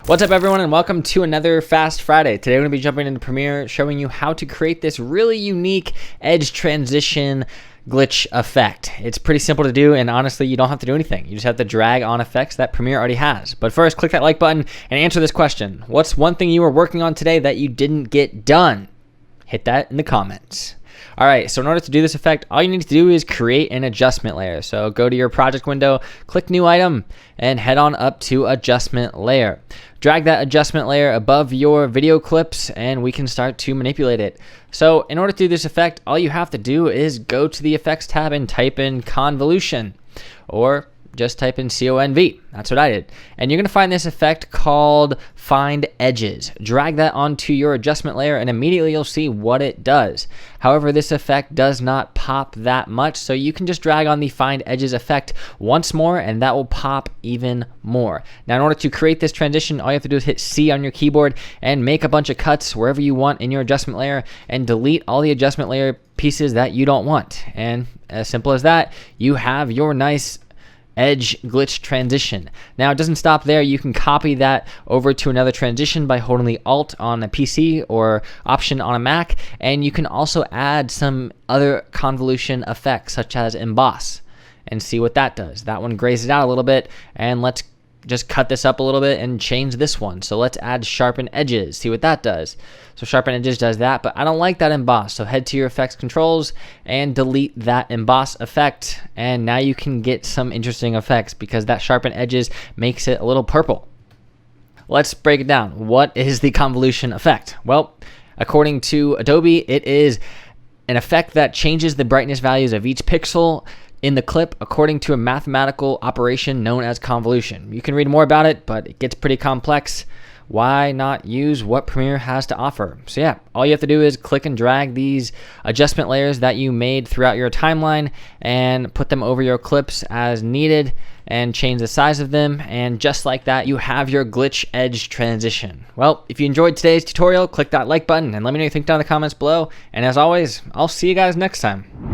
What's up everyone, and welcome to another Fast Friday. Today we're going to be jumping into Premiere, showing you how to create this really unique edge transition glitch effect. It's pretty simple to do, and honestly you don't have to do anything. You just have to drag on effects that Premiere already has. But first, click that like button and answer this question. What's one thing you were working on today that you didn't get done? Hit that in the comments. Alright, so in order to do this effect, all you need to do is create an adjustment layer. So go to your project window, click new item, and head on up to adjustment layer. Drag that adjustment layer above your video clips and we can start to manipulate it. So in order to do this effect, all you have to do is go to the effects tab and type in convolution, or just type in CONV. That's what I did. And you're going to find this effect called Find Edges. Drag that onto your adjustment layer and immediately you'll see what it does. However, this effect does not pop that much, so you can just drag on the Find Edges effect once more and that will pop even more. Now, in order to create this transition, all you have to do is hit C on your keyboard and make a bunch of cuts wherever you want in your adjustment layer and delete all the adjustment layer pieces that you don't want. And as simple as that, you have your nice edge glitch transition. Now it doesn't stop there. You can copy that over to another transition by holding the Alt on a PC or Option on a Mac, and you can also add some other convolution effects such as emboss and see what that does. That one grays it out a little bit, and let's just cut this up a little bit and change this one. So let's add Sharpen Edges, see what that does. So Sharpen Edges does that, but I don't like that emboss. So head to your effects controls and delete that emboss effect. And now you can get some interesting effects because that Sharpen Edges makes it a little purple. Let's break it down. What is the convolution effect? Well, according to Adobe, it is an effect that changes the brightness values of each pixel in the clip according to a mathematical operation known as convolution. You can read more about it, but it gets pretty complex. Why not use what Premiere has to offer? So yeah, all you have to do is click and drag these adjustment layers that you made throughout your timeline and put them over your clips as needed and change the size of them, and just like that you have your glitch edge transition. Well, if you enjoyed today's tutorial, click that like button and let me know what you think down in the comments below, and as always, I'll see you guys next time.